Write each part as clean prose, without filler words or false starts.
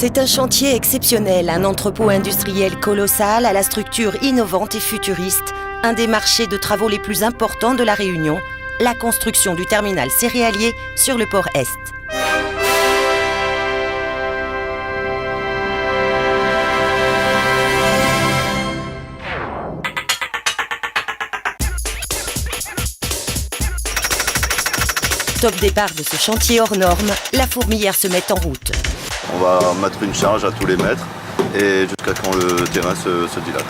C'est un chantier exceptionnel, un entrepôt industriel colossal à la structure innovante et futuriste, un des marchés de travaux les plus importants de la Réunion, la construction du terminal céréalier sur le port Est. Top départ de ce chantier hors norme, la fourmilière se met en route. On va mettre une charge à tous les mètres et jusqu'à quand le terrain se dilate.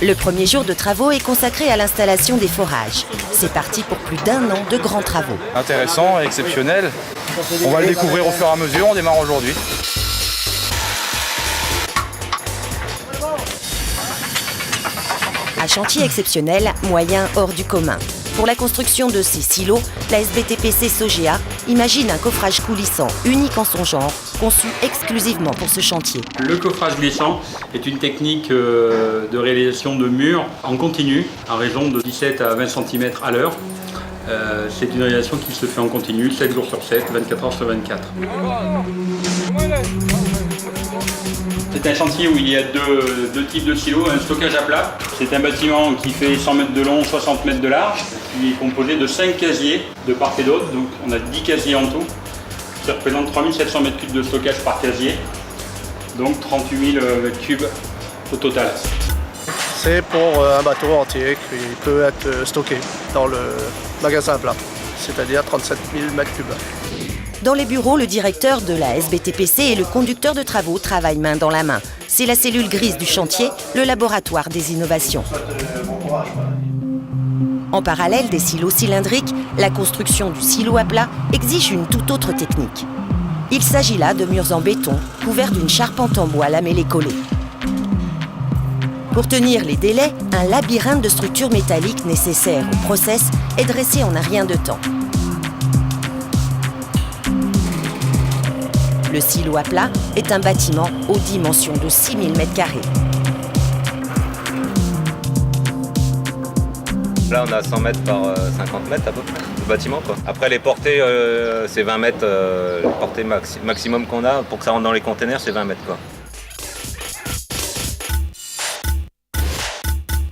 Le premier jour de travaux est consacré à l'installation des forages. C'est parti pour plus d'1 an de grands travaux. Intéressant, exceptionnel. On va le découvrir au fur et à mesure, on démarre aujourd'hui. Un chantier exceptionnel, moyen hors du commun. Pour la construction de ces silos, la SBTPC Sogea imagine un coffrage coulissant, unique en son genre, conçu exclusivement pour ce chantier. Le coffrage glissant est une technique de réalisation de murs en continu, à raison de 17 à 20 cm à l'heure. C'est une réalisation qui se fait en continu, 7 jours sur 7, 24 heures sur 24. C'est un chantier où il y a deux types de silos, un stockage à plat. C'est un bâtiment qui fait 100 mètres de long, 60 mètres de large, qui est composé de 5 casiers de part et d'autre, donc on a 10 casiers en tout. Ça représente 3700 mètres cubes de stockage par casier, donc 38 000 mètres cubes au total. C'est pour un bateau entier qui peut être stocké dans le magasin à plat, c'est-à-dire 37 000 mètres cubes. Dans les bureaux, le directeur de la SBTPC et le conducteur de travaux travaillent main dans la main. C'est la cellule grise du chantier, le laboratoire des innovations. En parallèle des silos cylindriques, la construction du silo à plat exige une toute autre technique. Il s'agit là de murs en béton, couverts d'une charpente en bois lamellée-collée. Pour tenir les délais, un labyrinthe de structures métalliques nécessaires au process est dressé en un rien de temps. Le silo à plat est un bâtiment aux dimensions de 6000 m². Là, on a 100 mètres par 50 mètres à peu près, le bâtiment, quoi. Après, les portées, c'est 20 mètres, les portées maximum qu'on a pour que ça rentre dans les containers, c'est 20 mètres, quoi.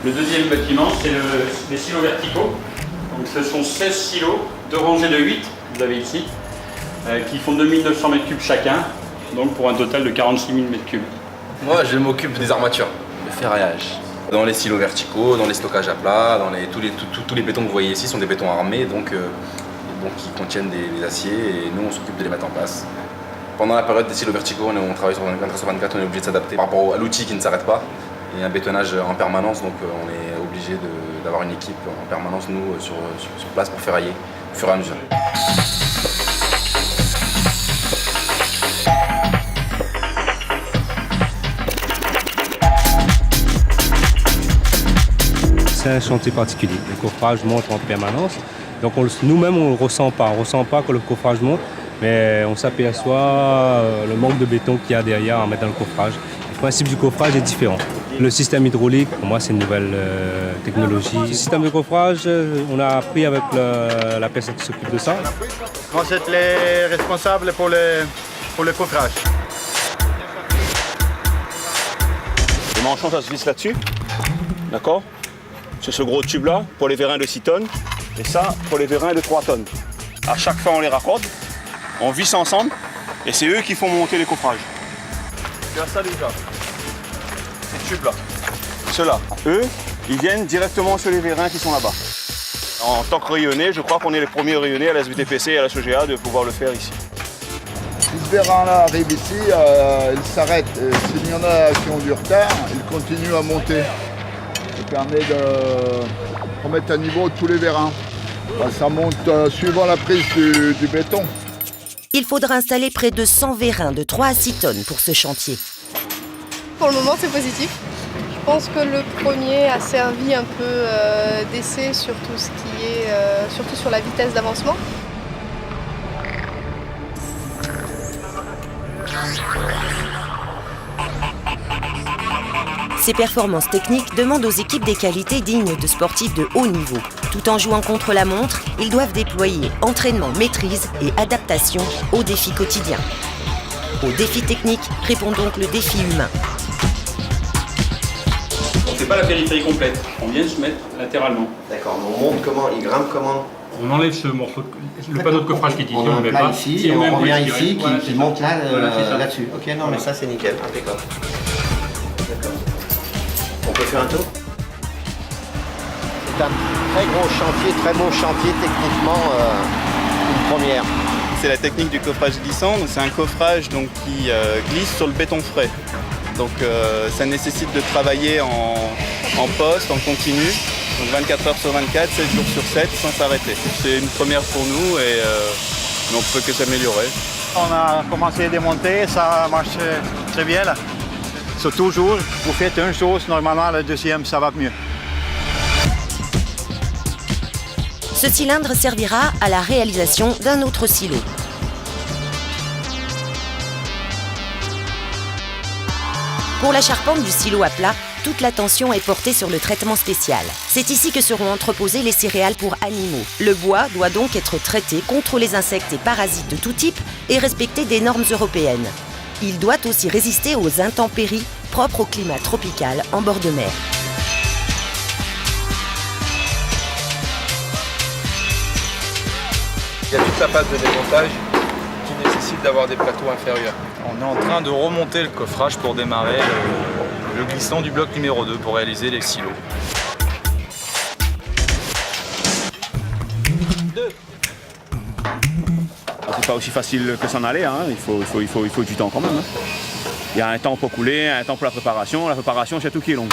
Le deuxième bâtiment, c'est les silos verticaux. Donc, ce sont 16 silos, 2 rangées de 8, vous avez ici, qui font 2900 m³ chacun, donc pour un total de 46 000 m³. Moi, je m'occupe des armatures, le ferraillage. Dans les silos verticaux, dans les stockages à plat, tous les bétons que vous voyez ici sont des bétons armés, donc qui contiennent des aciers, et nous on s'occupe de les mettre en place. Pendant la période des silos verticaux, on travaille sur 24/24, on est obligé de s'adapter par rapport à l'outil qui ne s'arrête pas, et un bétonnage en permanence, donc on est obligé d'avoir une équipe en permanence, nous, sur place pour ferrailler au fur et à mesure. C'est un chantier particulier. Le coffrage monte en permanence. Donc nous-mêmes, on ne le ressent pas. On ne ressent pas que le coffrage monte, mais on s'aperçoit le manque de béton qu'il y a derrière à mettre dans le coffrage. Le principe du coffrage est différent. Le système hydraulique, pour moi, c'est une nouvelle technologie. Le système de coffrage, on a appris avec la personne qui s'occupe de ça. Moi, c'est les responsables pour le coffrage. Les manchons, ça se visse là-dessus, d'accord ? C'est ce gros tube-là pour les vérins de 6 tonnes et ça pour les vérins de 3 tonnes. À chaque fois, on les raccorde, on visse ensemble et c'est eux qui font monter les coffrages. Tu as ça déjà, ces tubes-là. Ceux-là, eux, ils viennent directement sur les vérins qui sont là-bas. En tant que rayonnés, je crois qu'on est les premiers rayonnés à la SBTPC et à la Sogea de pouvoir le faire ici. Si ce vérin-là arrive ici, il s'arrête. S'il y en a qui ont du retard, il continue à monter. Ça permet de remettre à niveau tous les vérins. Ça monte suivant la prise du béton. Il faudra installer près de 100 vérins de 3 à 6 tonnes pour ce chantier. Pour le moment, c'est positif. Je pense que le premier a servi un peu d'essai sur tout ce qui est, surtout sur la vitesse d'avancement. Ces performances techniques demandent aux équipes des qualités dignes de sportifs de haut niveau. Tout en jouant contre la montre, ils doivent déployer entraînement, maîtrise et adaptation aux défis quotidiens. Au défi technique répond donc le défi humain. On ne fait pas la périphérie complète, on vient se mettre latéralement. D'accord, mais on monte comment? Il grimpe comment? On enlève ce morceau, le panneau de coffrage qui est ici, on ne le met pas. Ici, et on revient ici, voilà, qui monte là, voilà, là-dessus. Ok, non, mais ça c'est nickel, impeccable. D'accord. On peut faire un tour? C'est un très gros chantier, très beau chantier, techniquement, une première. C'est la technique du coffrage glissant, c'est un coffrage donc, qui glisse sur le béton frais. Donc ça nécessite de travailler en poste, en continu, donc 24 heures sur 24, 7 jours sur 7, sans s'arrêter. C'est une première pour nous et on ne peut que s'améliorer. On a commencé à démonter, ça marche très bien là. Sur toujours, vous faites une chose, normalement la deuxième ça va mieux. Ce cylindre servira à la réalisation d'un autre silo. Pour la charpente du silo à plat, toute l'attention est portée sur le traitement spécial. C'est ici que seront entreposées les céréales pour animaux. Le bois doit donc être traité contre les insectes et parasites de tout type et respecter des normes européennes. Il doit aussi résister aux intempéries propres au climat tropical en bord de mer. Il y a toute la phase de démontage qui nécessite d'avoir des plateaux inférieurs. On est en train de remonter le coffrage pour démarrer le glissant du bloc numéro 2 pour réaliser les silos. C'est pas aussi facile que s'en aller, hein. Il faut du temps quand même. Hein. Il y a un temps pour couler, un temps pour la préparation. La préparation, c'est tout qui est long.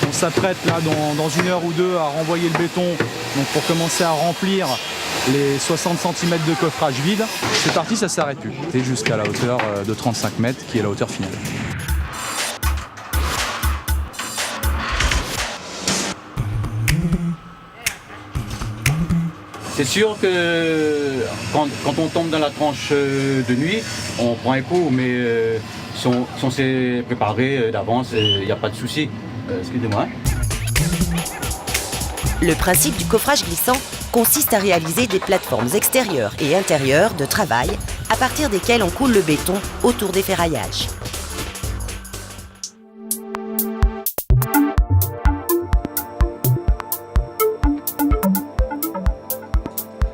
On s'apprête là dans 1 heure ou 2 à renvoyer le béton donc pour commencer à remplir les 60 cm de coffrage vide. Cette partie, ça s'arrête plus. C'est jusqu'à la hauteur de 35 mètres qui est la hauteur finale. C'est sûr que quand on tombe dans la tranche de nuit, on prend un coup, mais si on s'est préparé d'avance, il n'y a pas de souci. Excusez-moi. Le principe du coffrage glissant consiste à réaliser des plateformes extérieures et intérieures de travail à partir desquelles on coule le béton autour des ferraillages.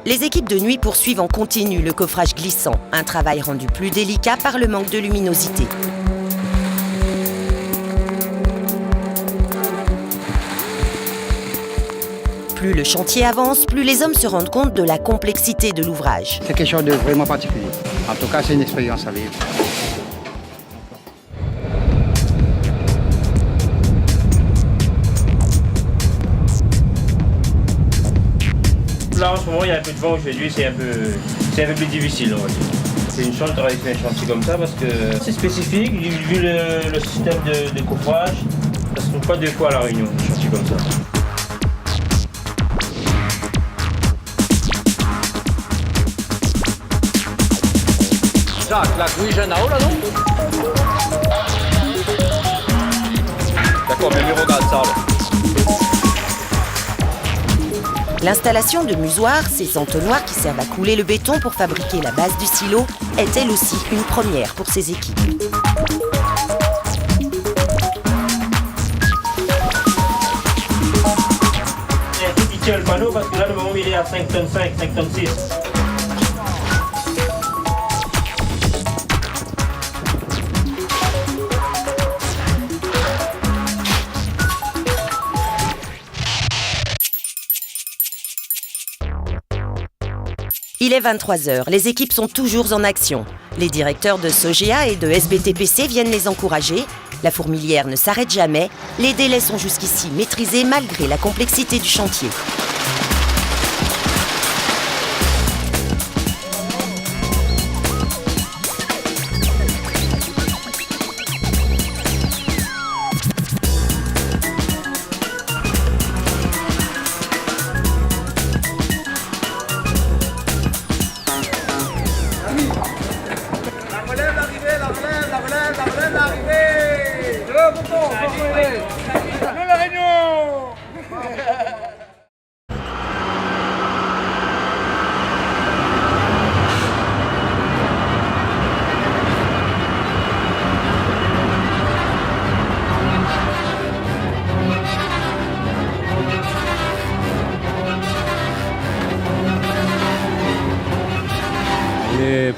Les équipes de nuit poursuivent en continu le coffrage glissant, un travail rendu plus délicat par le manque de luminosité. Plus le chantier avance, plus les hommes se rendent compte de la complexité de l'ouvrage. C'est quelque chose de vraiment particulier. En tout cas, c'est une expérience à vivre. Là en ce moment il y a un peu de vent aujourd'hui, c'est un peu plus difficile on va dire. C'est une chance de travailler sur un chantier comme ça parce que c'est spécifique, vu le système de coffrage, ça se trouve pas 2 fois à La Réunion, un chantier comme ça. Jacques, la cuisine là, là non? D'accord, mais regarde ça là. L'installation de musoirs, ces entonnoirs qui servent à couler le béton pour fabriquer la base du silo, est elle aussi une première pour ces équipes. Il y a tout qui tient le panneau parce que là le moment il est à 5 tonnes 5, 5 tonnes 6. Il est 23h, les équipes sont toujours en action. Les directeurs de Sogea et de SBTPC viennent les encourager. La fourmilière ne s'arrête jamais. Les délais sont jusqu'ici maîtrisés malgré la complexité du chantier.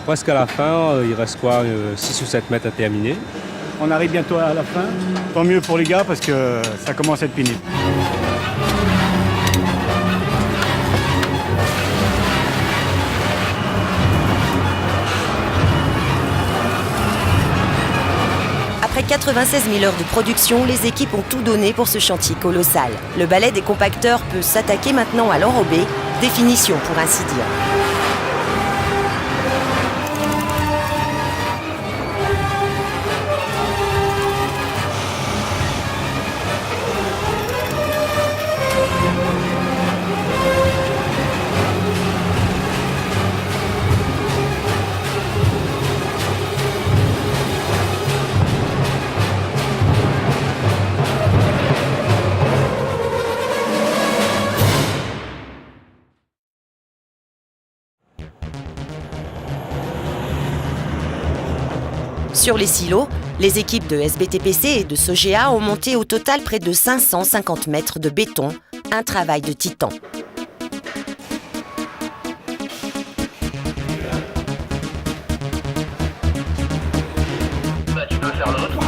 presque à la fin, il reste quoi, 6 ou 7 mètres à terminer. On arrive bientôt à la fin. Tant mieux pour les gars parce que ça commence à être pénible. Après 96 000 heures de production, les équipes ont tout donné pour ce chantier colossal. Le balai des compacteurs peut s'attaquer maintenant à l'enrobé, définition pour ainsi dire. Sur les silos, les équipes de SBTPC et de Sogea ont monté au total près de 550 mètres de béton, un travail de titan. Tu peux faire le retour.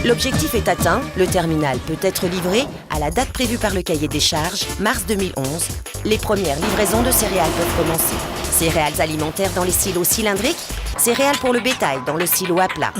L'objectif est atteint, le terminal peut être livré à la date prévue par le cahier des charges, mars 2011. Les premières livraisons de céréales peuvent commencer. Céréales alimentaires dans les silos cylindriques, céréales pour le bétail dans le silo à plat.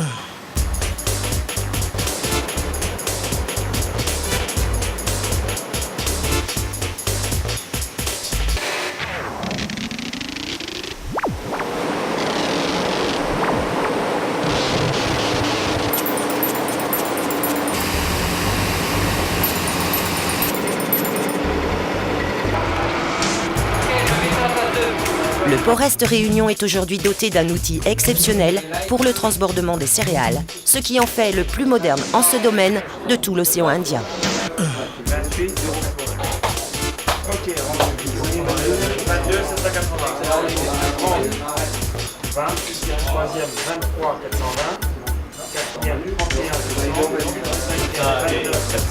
Le Port Est Réunion est aujourd'hui doté d'un outil exceptionnel pour le transbordement des céréales, ce qui en fait le plus moderne en ce domaine de tout l'océan Indien. 28, 0. Ok, 22, 780. 20, 3e, 23, 420. 4e, 31, 22, 700.